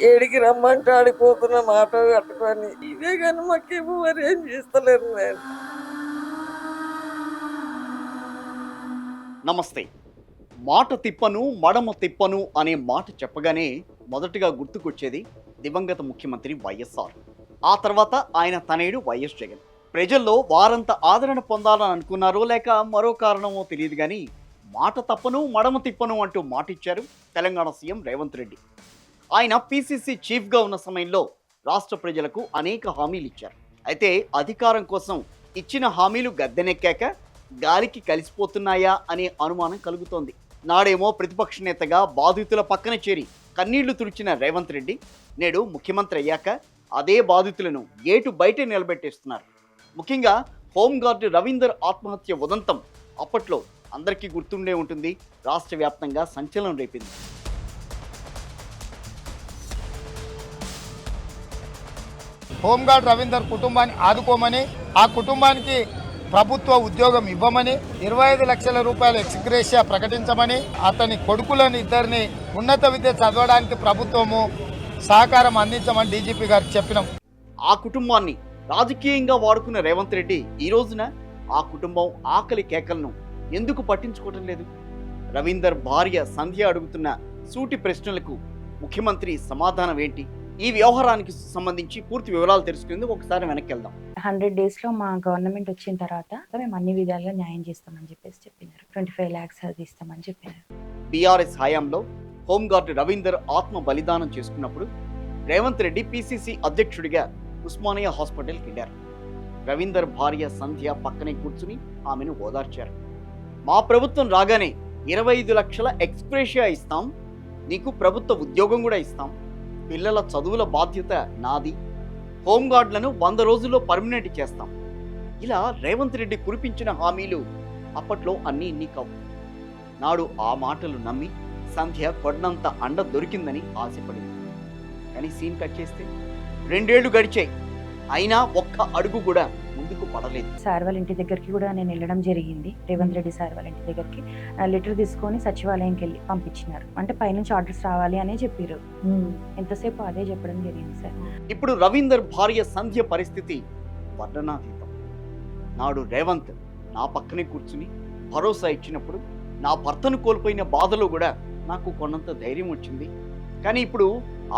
ఏడికి రమ్మంటే ఆడిపోతున్న మాట కట్టుకొని ఇదే కానీ మాకేమో మరి ఏం చేస్తలేరు నేను. నమస్తే. మాట తిప్పను మడమ తిప్పను అనే మాట చెప్పగానే మొదటగా గుర్తుకొచ్చేది దివంగత ముఖ్యమంత్రి వైఎస్ఆర్. ఆ తర్వాత ఆయన తనయుడు వైఎస్ జగన్. ప్రజల్లో వారంత ఆదరణ పొందాలని అనుకున్నారో లేక మరో కారణమో తెలియదు కానీ మాట తప్పను మడమ తిప్పను అంటూ మాటిచ్చారు తెలంగాణ సీఎం రేవంత్ రెడ్డి. ఆయన పీసీసీ చీఫ్గా ఉన్న సమయంలో రాష్ట్ర ప్రజలకు అనేక హామీలు ఇచ్చారు. అయితే అధికారం కోసం ఇచ్చిన హామీలు గద్దెనెక్కాక గాలికి కలిసిపోతున్నాయా అనే అనుమానం కలుగుతోంది. నాడేమో ప్రతిపక్ష నేతగా బాధితుల పక్కన చేరి కన్నీళ్లు తుడిచిన రేవంత్ రెడ్డి నేడు ముఖ్యమంత్రి అయ్యాక అదే బాధితులను గేటు బయటే నిలబెట్టేస్తున్నారు. ముఖ్యంగా హోంగార్డు రవీందర్ ఆత్మహత్య ఉదంతం అప్పట్లో అందరికీ గుర్తుండే ఉంటుంది. రాష్ట్ర వ్యాప్తంగా సంచలనం రేపింది. హోంగార్డ్ రవీందర్ కుటుంబాన్ని ఆదుకోమని, ఆ కుటుంబానికి ప్రభుత్వ ఉద్యోగం ఇవ్వమని, 25 లక్షల రూపాయల ఎక్స్గ్రేషియా ప్రకటించమని, అతని కొడుకులను ఇద్దరిని ఉన్నత విద్య చదవడానికి ప్రభుత్వము సహకారం అందించమని డీజీపీ గారికి చెప్పినాం. ఆ కుటుంబాన్ని రాజకీయంగా వాడుకున్న రేవంత్ రెడ్డి ఈ రోజున ఆ కుటుంబం ఆకలి కేకలను ఎందుకు పట్టించుకోవటం లేదు? రవీందర్ భార్య సంధ్య అడుగుతున్న సూటి ప్రశ్నలకు ముఖ్యమంత్రి సమాధానం ఏంటి? ఈ వ్యవహారానికి సంబంధించి పూర్తి వివరాలు తెలుసుకునేందుకు ఒకసారి వెనక్కి వెళ్దాం. 100 days లో మా గవర్నమెంట్ వచ్చిన తర్వాత మేము అన్ని విధాలుగా న్యాయం చేస్తామని చెప్పినారు. 25 lakhs అది ఇస్తామని చెప్పినారు. బీఆర్ఎస్ హయాంలో హోంగార్డు రవీందర్ ఆత్మ బలిదానం చేసుకున్నప్పుడు రేవంత్ రెడ్డి పీసీసీ అధ్యక్షుడిగా ఉస్మానియా హాస్పిటల్కి వెళ్ళారు. రవీందర్ భార్య సంధ్య పక్కనే కూర్చుని ఆమెను ఓదార్చారు. మా ప్రభుత్వం రాగానే 25 లక్షల ఎక్స్గ్రేషియా ఇస్తాం, నీకు ప్రభుత్వ ఉద్యోగం కూడా ఇస్తాం, పిల్లల చదువుల బాధ్యత నాది, హోంగార్డులను 100 రోజుల్లో పర్మనెంట్ చేస్తాం. ఇలా రేవంత్ రెడ్డి కురిపించిన హామీలు అప్పట్లో అన్నీ ఇన్ని కావు. నాడు ఆ మాటలు నమ్మి సంధ్య కొన్నంత అండ దొరికిందని ఆశపడింది. కానీ సీన్ కట్ చేస్తే 2 ఏళ్లు గడిచాయి, అయినా ఒక్క అడుగు కూడా ముందుకు పడలేదు. సార్ వాళ్ళ ఇంటి దగ్గరికి కూడా నేను వెళ్ళడం జరిగింది. రేవంత్ రెడ్డి సార్ వాళ్ళ ఇంటి దగ్గరికి లెటర్ తీసుకొని సచివాలయంకి వెళ్ళి పంపించినారు. అంటే పైనుంచి ఆర్డర్స్ రావాలి అనే చెప్పారు. ఎంతసేపు అదే చెప్పడం జరిగింది సార్. ఇప్పుడు రవీందర్ భార్య సంధ్య పరిస్థితి వర్ణనాతీతం. నాడు రేవంత్ నా పక్కనే కూర్చుని భరోసా ఇచ్చినప్పుడు నా భర్తను కోల్పోయిన బాధలో కూడా నాకు కొన్నంత ధైర్యం వచ్చింది. కానీ ఇప్పుడు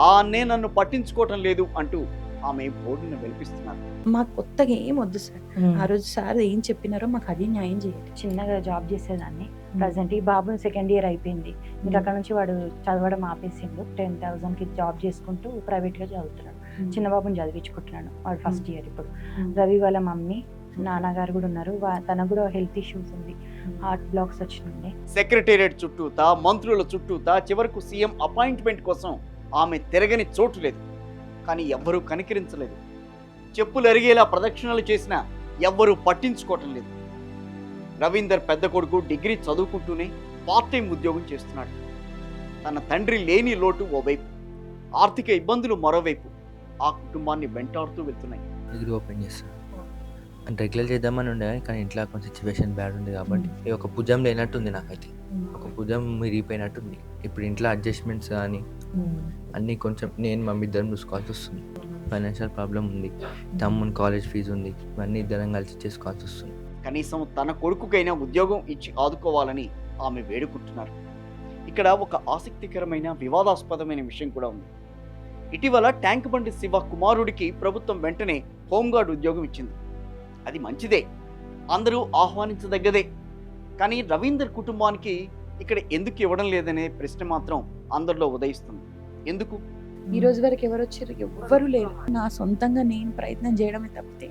ఆ అన్నే నన్ను పట్టించుకోవటం లేదు అంటూ ఆమె బోర్డును వెలిపిస్తున్నారు. మాకు కొత్తగా ఏం వద్దు సార్. ఆ రోజు సార్ ఏం చెప్పినారో మాకు అది న్యాయం చేయాలి. చిన్నగా జాబ్ చేసేదాన్ని. ప్రజెంట్ ఈ బాబు 2nd year అయిపోయింది. ఇంకా అక్కడ నుంచి వాడు చదవడం ఆపేసిండు. 10,000కి జాబ్ చేసుకుంటూ ప్రైవేట్ గా చదువుతున్నాడు. చిన్న బాబుని చదివించుకుంటున్నాడు. వాడు 1st year ఇప్పుడు. రవి వాళ్ళ మమ్మీ నాన్నగారు కూడా ఉన్నారు. తనకు కూడా హెల్త్ ఇష్యూస్ ఉంది. హార్ట్ బ్లాక్స్ వచ్చినాయి. సెక్రటేరియట్ చుట్టూతా, మంత్రుల చుట్టూతా, చివరకు సీఎం అపాయింట్మెంట్ కోసం ఆమె తిరగని చోటు లేదు. కానీ ఎవ్వరూ కనికరించలేదు. చెప్పులు అరిగేలా ప్రదక్షిణలు చేసినా ఎవ్వరూ పట్టించుకోవటం లేదు. రవీందర్ పెద్ద కొడుకు డిగ్రీ చదువుకుంటూనే పార్ట్ టైం ఉద్యోగం చేస్తున్నాడు. తన తండ్రి లేని లోటు ఓవైపు, ఆర్థిక ఇబ్బందులు మరోవైపు ఆ కుటుంబాన్ని వెంటాడుతూ వెళ్తున్నాయి. డిగ్రీ ఓపెన్ చేస్తాను అంటే రెగ్యులర్ చేద్దామని ఉండే, కానీ ఇంట్లో కొంచెం సిచ్యువేషన్ బ్యాడ్ ఉంది కాబట్టి ఒక భుజం లేనట్టుంది. నాకైతే ఒక భుజం విరిగిపోయినట్టుంది. ఇప్పుడు ఇంట్లో అడ్జస్ట్మెంట్స్ కానీ అన్నీ కొంచెం నేను మా ఇద్దరం చూసుకోవాల్సి వస్తుంది. ఫైనాన్షియల్ ప్రాబ్లం ఉంది, తమ్ముని కాలేజ్ ఫీజు ఉంది, ఇవన్నీ ఇద్దరం కలిసి చేసుకోవాల్సి వస్తుంది. కనీసం తన కొడుకుకైనా ఉద్యోగం ఇచ్చి ఆదుకోవాలని ఆమె వేడుకుంటున్నారు. ఇక్కడ ఒక ఆసక్తికరమైన వివాదాస్పదమైన విషయం కూడా ఉంది. ఇటీవల ట్యాంక్ బండి శివ కుమారుడికి ప్రభుత్వం వెంటనే హోంగార్డ్ ఉద్యోగం ఇచ్చింది. అది మంచిదే, అందరూ ఆహ్వానించదగ్గదే. కానీ రవీందర్ కుటుంబానికి ఇక్కడ ఎందుకు ఇవ్వడం లేదనే ప్రశ్న మాత్రం అందరిలో ఉదయిస్తుంది. ఎందుకు? ఈ రోజు వరకు ఎవరు వచ్చారు? ఎవ్వరు లేరు. నా సొంతంగా నేను ప్రయత్నం చేయడమే తప్పితే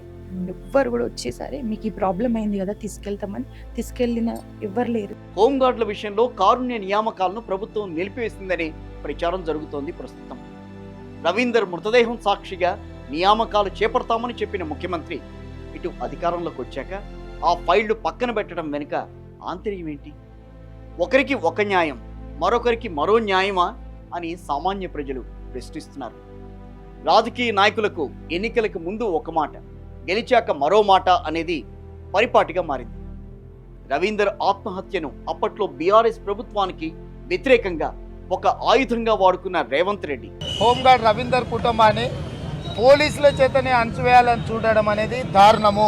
ఎవ్వరు కూడా వచ్చేసరి మీకు ఈ ప్రాబ్లం అయింది కదా తీసుకెళ్తామని తీసుకెళ్లిన ఎవ్వరు లేరు. హోంగార్డుల విషయంలో కారుణ్య నియామకాలను ప్రభుత్వం నిలిపివేసిందనే ప్రచారం జరుగుతోంది ప్రస్తుతం. రవీందర్ మృతదేహం సాక్షిగా నియామకాలు చేపడతామని చెప్పిన ముఖ్యమంత్రి ఇటు అధికారంలోకి వచ్చాక ఆ ఫైళ్లు పక్కన పెట్టడం వెనుక ఆంతర్యం ఏంటి? ఒకరికి ఒక న్యాయం, మరొకరికి మరో న్యాయమా అని సామాన్య ప్రజలు ప్రశ్నిస్తున్నారు. రాజకీయ నాయకులకు ఎన్నికలకు ముందు ఒక మాట, గెలిచాక మరో మాట అనేది పరిపాటిగా మారింది. రవీందర్ ఆత్మహత్యను అప్పట్లో బీఆర్ఎస్ ప్రభుత్వానికి వ్యతిరేకంగా ఒక ఆయుధంగా వాడుకున్న రేవంత్ రెడ్డి హోంగార్డ్ రవీందర్ కుటుంబాన్ని పోలీసుల చేతనే అణచివేయాలని చూడడం అనేది దారుణము.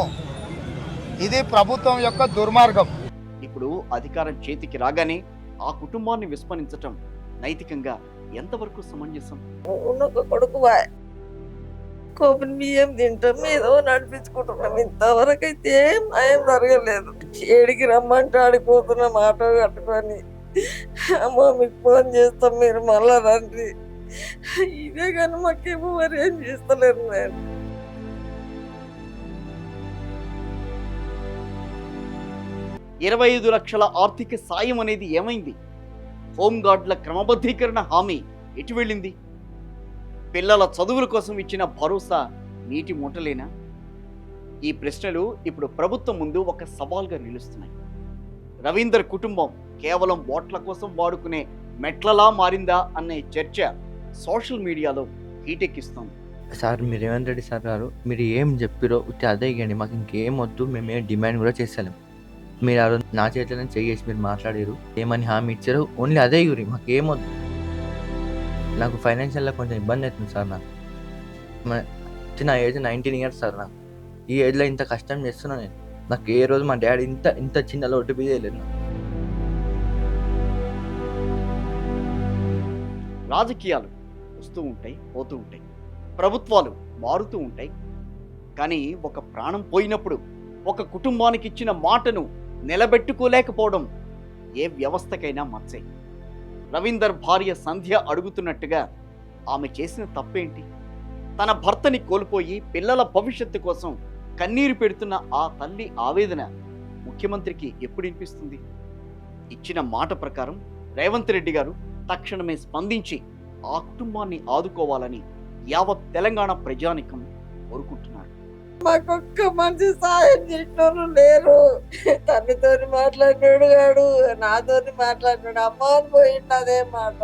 ఇది ప్రభుత్వం యొక్క దుర్మార్గం. ఇప్పుడు అధికారం చేతికి రాగానే ఆ కుటుంబాన్ని విస్మరించటం నైతికంగా ఎంతవరకు సమంజసం? ఒక కొడుకు కోపిన బియ్యం తింటాం, ఏదో నడిపించుకుంటున్నాం. ఇంతవరకు అయితే ఏం నయం జరగలేదు. ఏడికి రమ్మంటే ఆడిపోతున్నాం ఆటో కట్టుకొని. అమ్మ మీకు ఫోన్ చేస్తాం, మీరు మళ్ళా రండి. ఇదే కానీ మాకేమో మరి ఏం చేస్తలేరు. నేను 25 లక్షల ఆర్థిక సాయం అనేది ఏమైంది? హోంగార్డుల క్రమబద్ధీకరణ హామీ ఎటు వెళ్ళింది? పిల్లల చదువుల కోసం ఇచ్చిన భరోసా నీటి మూటలేనా? ఈ ప్రశ్నలు ఇప్పుడు ప్రభుత్వం ముందు ఒక సవాల్గా నిలుస్తున్నాయి. రవీందర్ కుటుంబం కేవలం ఓట్ల కోసం వాడుకునే మెట్లలా మారిందా అనే చర్చ సోషల్ మీడియాలో హీటెక్కిస్తోంది. సార్ మీరు రేవంత్ రెడ్డి సార్ గారు మీరు ఏం చెప్పిరో ఉట్టి అదే ఇవ్వండి, మాకు ఇంకేం వద్దు, మేము ఏం డిమాండ్ కూడా చేస్తలేం. మీరు ఆ రోజు నా చేతిలో చేసి మీరు మాట్లాడారు, ఏమని హామీ ఇచ్చారు, ఓన్లీ అదే ఇవ్వరు, మాకు ఏమొద్దు. నాకు ఫైనాన్షియల్గా కొంచెం ఇబ్బంది అవుతుంది సార్. నా ఏజ్ 19 years సార్. నాకు ఈ ఏజ్లో ఇంత కష్టం చేస్తున్నా నేను. నాకు ఏ రోజు మా డాడీ ఇంత చిన్న లోటు చేయలేదు. రాజకీయాలు వస్తూ ఉంటాయి, పోతూ ఉంటాయి, ప్రభుత్వాలు మారుతూ ఉంటాయి. కానీ ఒక ప్రాణం పోయినప్పుడు ఒక కుటుంబానికి ఇచ్చిన మాటను నిలబెట్టుకోలేకపోవడం ఏ వ్యవస్థకైనా మచ్చే. రవీందర్ భార్య సంధ్య అడుగుతున్నట్టుగా ఆమె చేసిన తప్పేంటి? తన భర్తని కోల్పోయి పిల్లల భవిష్యత్తు కోసం కన్నీరు పెడుతున్న ఆ తల్లి ఆవేదన ముఖ్యమంత్రికి ఎప్పుడు వినిపిస్తుంది? ఇచ్చిన మాట ప్రకారం రేవంత్ రెడ్డి గారు తక్షణమే స్పందించి ఆ కుటుంబాన్ని ఆదుకోవాలని యావత్ తెలంగాణ ప్రజానికం కోరుకుంటున్నారు. మాకొక్క మంచి సాయం చేసినోళ్ళు లేరు. తల్లితోని మాట్లాడినాడు గాడు, నాతోని మాట్లాడినాడు, అమ్మ అని పోయిండు అదే మాట.